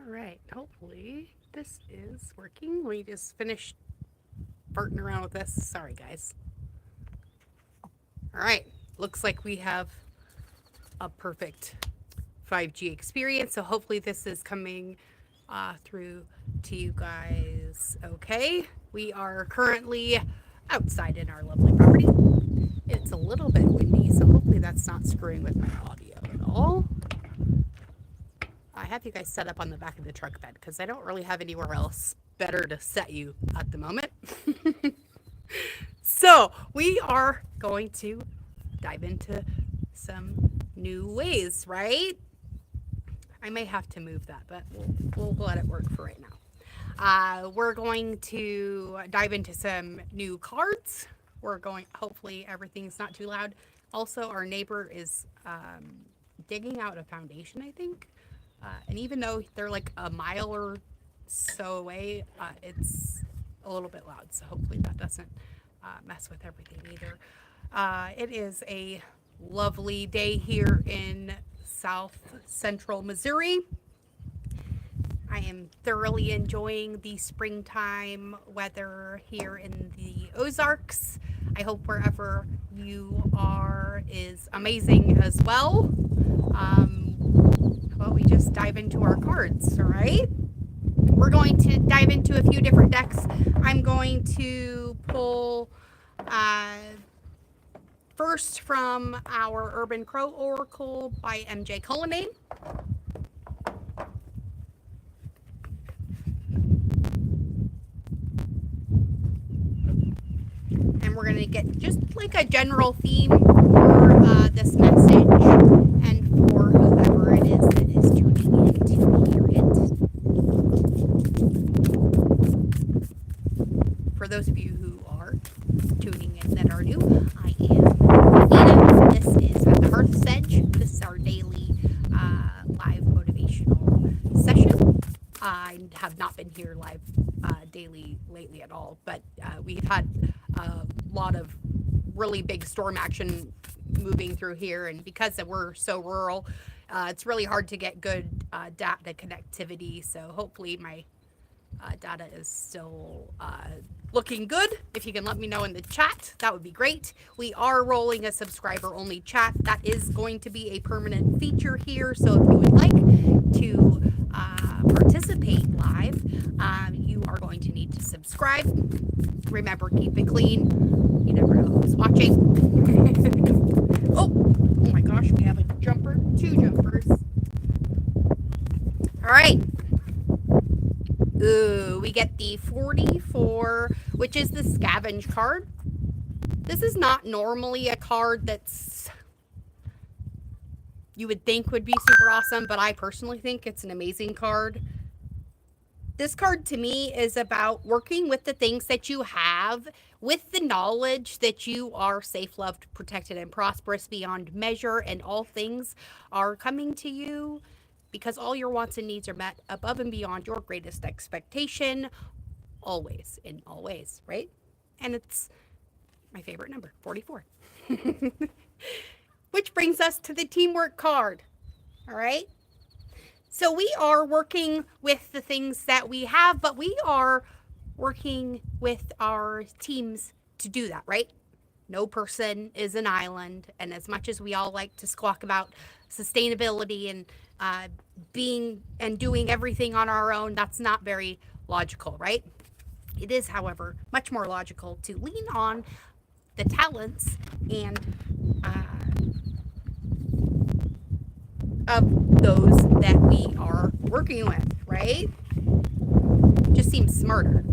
right, hopefully this is working. We just finished farting around with this. Sorry, guys. All right, looks like we have a perfect 5G experience. So hopefully this is coming through to you guys okay. We are currently outside in our lovely property. It's a little bit windy, so hopefully that's not screwing with my audio at all. I have you guys set up on the back of the truck bed because I don't really have anywhere else better to set you at the moment. So we are going to dive into some new ways, right? I may have to move that, but we'll let it work for right now. We're going to dive into some new cards. We're going, hopefully, everything's not too loud. Also, our neighbor is digging out a foundation, I think. And even though they're like a mile or so away, it's a little bit loud. So hopefully that doesn't mess with everything either. It is a lovely day here in South Central Missouri. I am thoroughly enjoying the springtime weather here in the Ozarks. I hope wherever you are is amazing as well. Well, we just dive into our cards, all right? We're going to dive into a few different decks. I'm going to pull first from our Urban Crow Oracle by MJ Cullinane. And we're going to get just like a general theme for this message and for whoever it is that is tuning in to hear it. For those of you who are tuning in that are new, I am Nina. This is at the Hearth Sedge. This is our daily live motivational session. I have not been here live daily lately at all, but we've had a lot of really big storm action moving through here, and because we're so rural, it's really hard to get good data connectivity. So hopefully my data is still looking good. If you can let me know in the chat, that would be great. We are rolling a subscriber only chat. That is going to be a permanent feature here. So if you would like to participate live, you are going to need to subscribe. Remember, keep it clean. You never know who's watching. Oh my gosh, we have a jumper, 2 jumpers. All right. Ooh, we get the 44, which is the scavenge card. This is not normally a card that's you would think would be super awesome, but I personally think it's an amazing card. This card to me is about working with the things that you have, with the knowledge that you are safe, loved, protected, and prosperous beyond measure, and all things are coming to you because all your wants and needs are met above and beyond your greatest expectation, always, in all ways, right? And it's my favorite number, 44. Which brings us to the teamwork card, all right? So we are working with the things that we have, but we are working with our teams to do that, right? No person is an island, and as much as we all like to squawk about sustainability and being and doing everything on our own, that's not very logical, right? It is, however, much more logical to lean on the talents and of those that we are working with, right? Just seems smarter.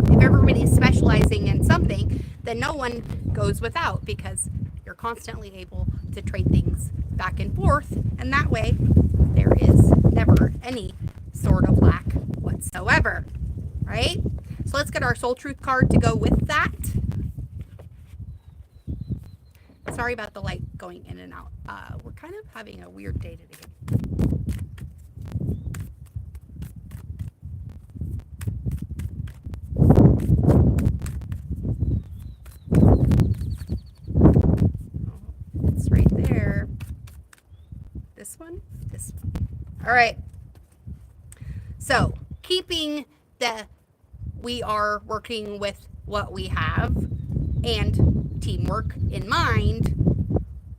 If everybody's specializing in something, then no one goes without because you're constantly able to trade things back and forth, and that way there is never any sort of lack whatsoever, right? So let's get our Soul Truth card to go with that. Sorry about the light going in and out. We're kind of having a weird day today. Oh, it's right there. This one? This one. All right. So, keeping the we are working with what we have and teamwork in mind,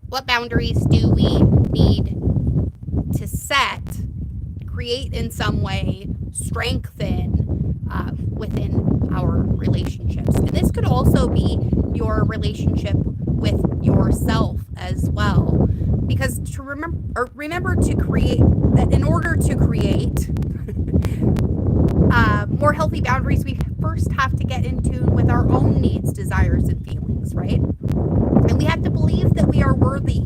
what boundaries do we need to set, create in some way, strengthen within our relationships? And this could also be your relationship with yourself as well. Because to remember to create, that in order to create more healthy boundaries, we first have to get in tune with our own needs, desires, and feelings, right? And we have to believe that we are worthy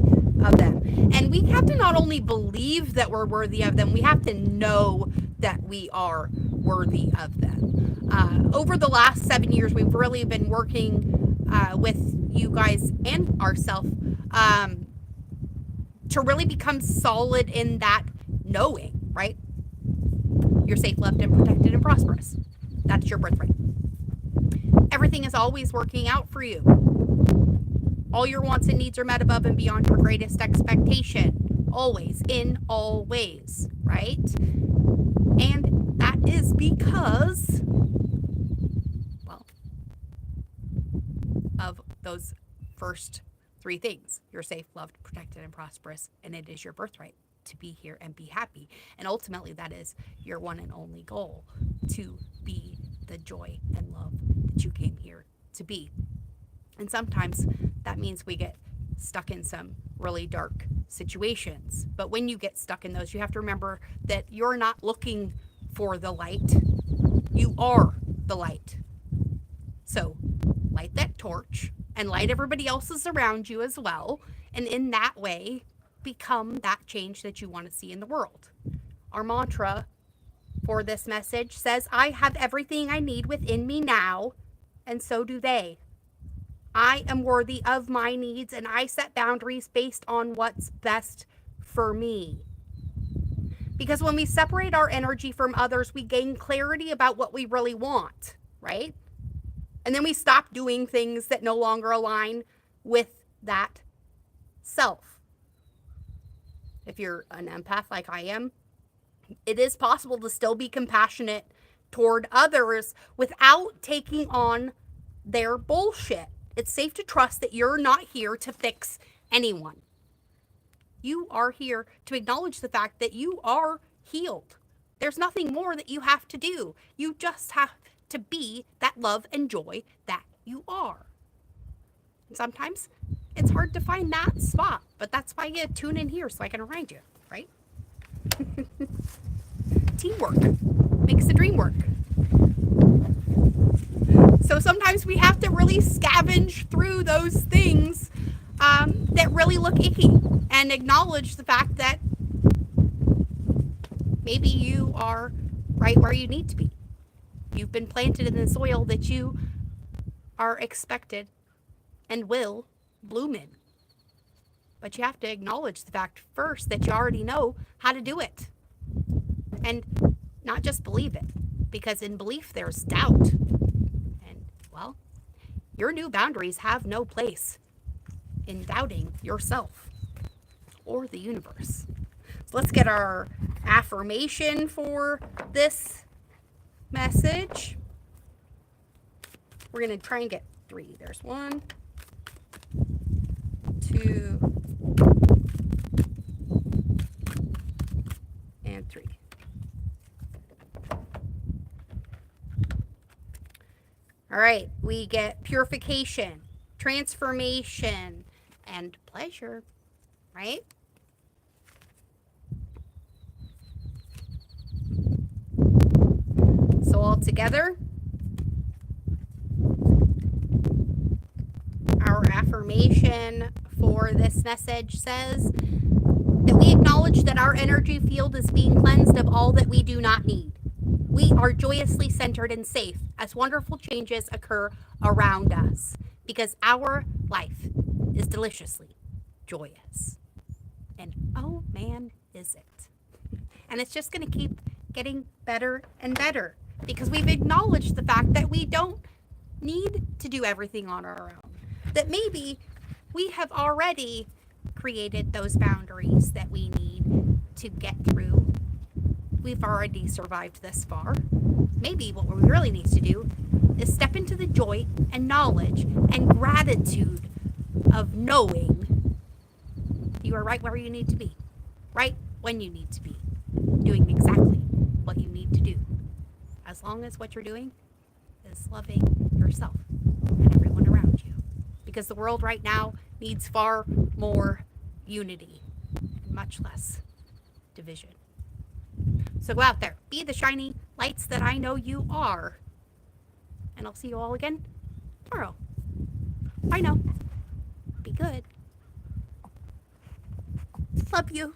of them. And we have to not only believe that we're worthy of them, we have to know that we are worthy of them. Over the last 7 years, we've really been working with you guys and ourselves to really become solid in that knowing, right? You're safe, loved, and protected and prosperous. That's your birthright. Everything is always working out for you. All your wants and needs are met above and beyond your greatest expectation. Always, in all ways, right? And that is because, well, of those first three things. You're safe, loved, protected, and prosperous, and it is your birthright to be here and be happy. And ultimately, that is your one and only goal, to be the joy and love that you came here to be. And sometimes that means we get stuck in some really dark situations. But when you get stuck in those, you have to remember that you're not looking for the light. You are the light. So light that torch and light everybody else's around you as well. And in that way, become that change that you want to see in the world. Our mantra for this message says, I have everything I need within me now, and so do they. I am worthy of my needs, and I set boundaries based on what's best for me. Because when we separate our energy from others, we gain clarity about what we really want, right? And then we stop doing things that no longer align with that self. If you're an empath like I am, it is possible to still be compassionate toward others without taking on their bullshit. It's safe to trust that you're not here to fix anyone. You are here to acknowledge the fact that you are healed. There's nothing more that you have to do. You just have to be that love and joy that you are. And sometimes it's hard to find that spot, but that's why you tune in here so I can remind you, right? Teamwork makes the dream work. So sometimes we have to really scavenge through those things that really look icky and acknowledge the fact that maybe you are right where you need to be. You've been planted in the soil that you are expected and will bloom in. But you have to acknowledge the fact first that you already know how to do it. And not just believe it, because in belief there's doubt. And, well, your new boundaries have no place in doubting yourself or the universe. So let's get our affirmation for this message. We're going to try and get 3. There's 1, 2, and 3. All right, we get purification, transformation, and pleasure, right? So all together, our affirmation for this message says that we acknowledge that our energy field is being cleansed of all that we do not need. We are joyously centered and safe as wonderful changes occur around us because our life is deliciously joyous. And oh man, is it. And it's just going to keep getting better and better because we've acknowledged the fact that we don't need to do everything on our own. That maybe we have already created those boundaries that we need to get through we've already survived this far. Maybe what we really need to do is step into the joy and knowledge and gratitude of knowing you are right where you need to be, right when you need to be, doing exactly what you need to do. As long as what you're doing is loving yourself and everyone around you. Because the world right now needs far more unity and much less division. So go out there, be the shining lights that I know you are. And I'll see you all again tomorrow. Bye now. Be good. Love you.